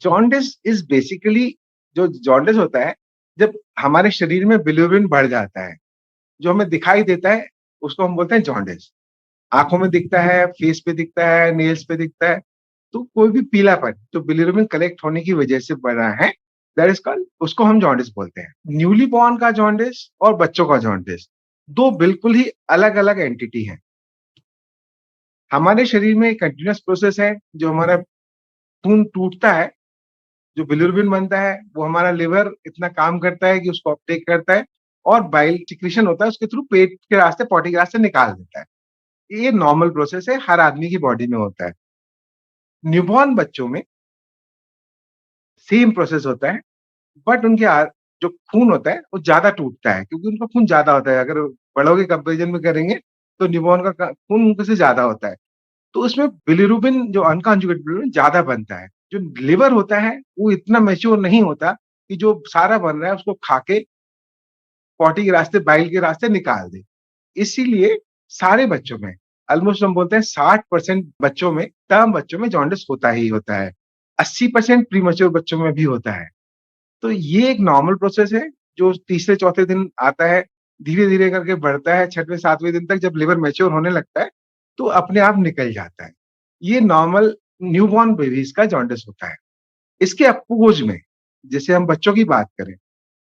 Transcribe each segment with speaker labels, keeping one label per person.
Speaker 1: Jaundice is basically, जो jaundice होता है जब हमारे शरीर में बिलिरुबिन बढ़ जाता है, जो हमें दिखाई देता है उसको हम बोलते हैं जॉन्डिस। आंखों में दिखता है, फेस पे दिखता है, नेल्स पे दिखता है। तो कोई भी पीलापन जो बिलिरुबिन कलेक्ट होने की वजह से बना है, दैट इज कॉल्ड, उसको हम जॉन्डिस बोलते हैं। न्यूली बॉर्न का जॉन्डिस और बच्चों का जॉन्डिस दो बिल्कुल ही अलग अलग एंटिटी हैं। हमारे शरीर में एक कंटिन्यूअस प्रोसेस है, जो हमारा खून टूटता है, जो बिलिरुबिन बनता है, वो हमारा लिवर इतना काम करता है कि उसको अपटेक करता है, और बाइल सिक्रीशन होता है उसके थ्रू, पेट के रास्ते, पॉटी के रास्ते निकाल देता है। ये नॉर्मल प्रोसेस है, हर आदमी की बॉडी में होता है। न्यूबॉर्न बच्चों में सेम प्रोसेस होता है, बट जो खून होता है वो ज्यादा टूटता है, क्योंकि उनका खून ज्यादा होता है। अगर बड़ों के कंपेरिजन में करेंगे तो न्यूबॉर्न का खून उनके से ज्यादा होता है। तो उसमें बिलिरुबिन, जो अनकॉन्जुगेटेड बिलिरुबिन, ज्यादा बनता है। जो लिवर होता है वो इतना मैच्योर नहीं होता कि जो सारा बन रहा है उसको खा के पॉटी के रास्ते, बाइल के रास्ते निकाल दे। इसीलिए सारे बच्चों में, ऑलमोस्ट हम बोलते हैं 60% बच्चों में, टर्म बच्चों में जॉन्डिस होता ही होता है। 80% प्रीमेच्योर बच्चों में भी होता है। तो ये एक नॉर्मल प्रोसेस है, जो तीसरे चौथे दिन आता है, धीरे धीरे करके बढ़ता है, छठवें सातवें दिन तक जब लिवर मैच्योर होने लगता है तो अपने आप निकल जाता है। ये नॉर्मल न्यूबॉर्न बेबीज का जॉन्डिस होता है। इसके अपोज में, जैसे हम बच्चों की बात करें,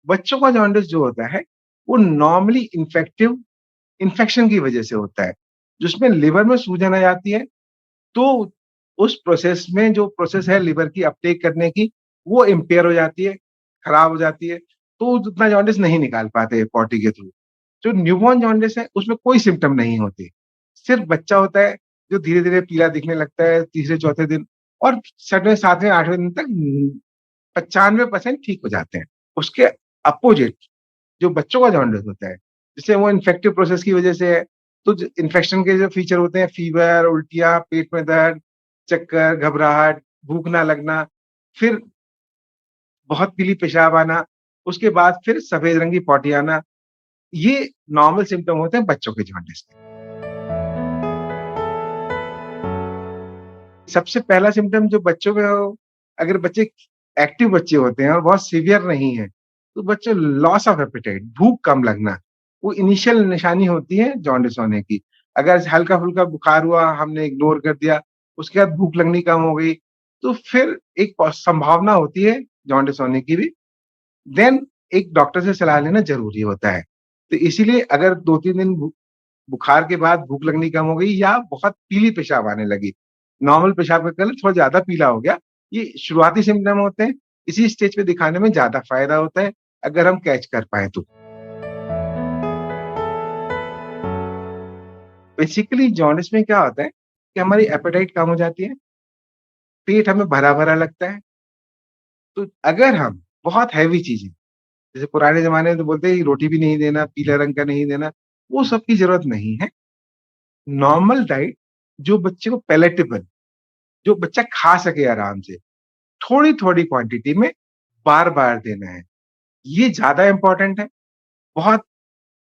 Speaker 1: बच्चों का जॉन्डिस जो होता है वो नॉर्मली इन्फेक्शन की वजह से होता है, जिसमें लिवर में सूजन आ जाती है। तो उस प्रोसेस में, जो प्रोसेस है लिवर की अपटेक करने की, वो इम्पेयर हो जाती है, खराब हो जाती है। तो उतना जॉन्डिस नहीं निकाल पाते पॉटी के थ्रू। जो न्यूबॉर्न जॉन्डिस है उसमें कोई सिम्टम नहीं होते, सिर्फ बच्चा होता है जो धीरे धीरे पीला दिखने लगता है तीसरे चौथे दिन, और छठवें सातवें आठवें दिन तक 95% ठीक हो जाते हैं। उसके अपोजिट जो बच्चों का जॉन्डिस होता है, जैसे वो इन्फेक्टिव प्रोसेस की वजह से है, तो इन्फेक्शन के जो फीचर होते हैं, फीवर, उल्टियाँ, पेट में दर्द, चक्कर, घबराहट, भूख ना लगना, फिर बहुत पीली पेशाब आना, उसके बाद फिर सफेद रंग की पॉटी आना, ये नॉर्मल सिम्टम होते हैं बच्चों के जॉन्डिस के। सबसे पहला सिम्पटम जो बच्चों में हो, अगर बच्चे एक्टिव बच्चे होते हैं और बहुत सीवियर नहीं है, तो बच्चे लॉस ऑफ एपेटाइट, भूख कम लगना, वो इनिशियल निशानी होती है जॉन्डिस होने की। अगर हल्का-फुल्का बुखार हुआ, हमने इग्नोर कर दिया, उसके बाद भूख लगनी कम हो गई, तो फिर एक संभावना होती है जॉन्डिस होने की भी। देन एक डॉक्टर से सलाह लेना ज़रूरी होता है। तो इसीलिए अगर 2-3 दिन बुखार के बाद भूख लगनी कम हो गई, या बहुत पीली पेशाब आने लगी, नॉर्मल पेशाब का कलर थोड़ा ज़्यादा पीला हो गया, ये शुरुआती सिम्पटम होते हैं। इसी स्टेज पे दिखाने में ज़्यादा फ़ायदा होता है, अगर हम कैच कर पाएँ तो। बेसिकली जॉन्डिस में क्या होता है कि हमारी एपेटाइट कम हो जाती है, पेट हमें भरा-भरा लगता है। तो अगर हम बहुत हेवी चीज़ें, जैसे पुराने ज़माने में तो बोलते हैं कि रोटी भी नहीं देना, पीले रंग का नहीं देना, वो सब की ज़रूरत नहीं है। नॉर्मल डाइट, जो बच्चे को पैलेटेबल, जो बच्चा खा सके आराम से, थोड़ी-थोड़ी क्वांटिटी में बार-बार देना है। ये ज़्यादा इम्पोर्टेंट है। बहुत,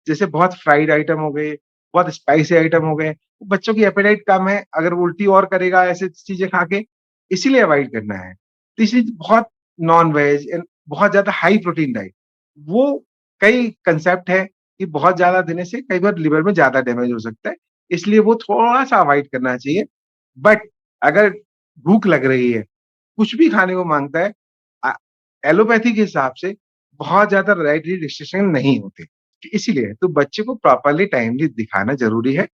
Speaker 1: जैसे बहुत फ्राइड आइटम हो गए, बहुत स्पाइसी आइटम हो गए, बच्चों की एपेटाइट कम है, अगर वो उल्टी और करेगा ऐसी चीज़ें खा के, इसीलिए अवॉइड करना है। तीसरी, बहुत नॉन-वेज एंड बहुत ज़्यादा हाई प्रोटीन डाइट, वो कई कांसेप्ट है कि बहुत ज़्यादा देने से कई बार लिवर में ज़्यादा डैमेज हो सकता है, इसलिए वो थोड़ा-सा अवॉइड करना चाहिए। बट अगर भूख लग रही है, कुछ भी खाने को माँगता है, अ, एलोपैथी के हिसाब से बहुत ज़्यादा डाइटरी रिस्ट्रिक्शन नहीं होते। इसीलिए तो बच्चे को प्रॉपर्ली टाइमली दिखाना ज़रूरी है।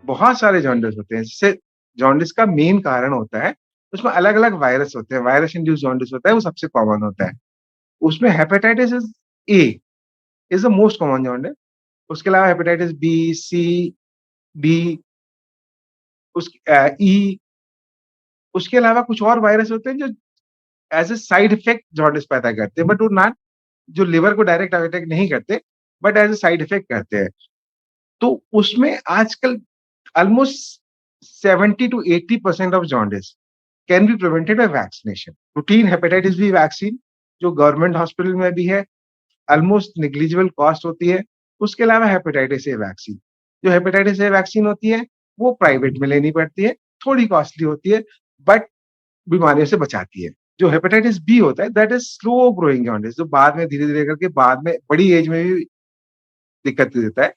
Speaker 1: बहुत सारे जॉन्डिस होते हैं, जैसे जॉन्डिस का मेन कारण होता है, उसमें अलग-अलग वायरस होते हैं, वायरस इंड्यूस्ड जॉन्डिस होता है, वो सबसे कॉमन होता है। उसमें hepatitis is A is the most common jaundice. उसके अलावा हेपेटाइटिस बी, सी, बी, ई, उसके अलावा कुछ और वायरस होते हैं जो as a side effect jaundice पैदा करते हैं, बट वो ना, जो लिवर को डायरेक्ट अटैक नहीं करते, but as a side effect करते हैं। तो उसमें आजकल almost 70 to 80% of jaundice can be prevented by vaccination. Routine hepatitis B vaccine, जो गवर्नमेंट हॉस्पिटल में भी है, ऑलमोस्ट नेग्लिजिबल कॉस्ट होती है। उसके अलावा हेपेटाइटिस ए वैक्सीन, जो हेपेटाइटिस ए वैक्सीन होती है, वो प्राइवेट में लेनी पड़ती है। थोड़ी कॉस्टली होती है, बट बीमारियों से बचाती है। जो हेपेटाइटिस बी होता है that is slow growing jaundice, जो बाद में धीरे-धीरे करके बाद में बड़ी एज में भी दिक्कत दे देता है।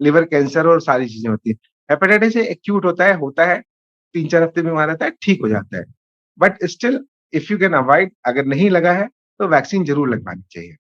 Speaker 1: लिवर कैंसर और सारी चीज़ें होती हैं। हेपेटाइटिस ए एक्यूट होता है, 3-4 हफ्ते बीमार रहता है, ठीक हो जाता है। But still if you can avoid, अगर नहीं लगा है, तो वैक्सीन ज़रूर लगवानी चाहिए।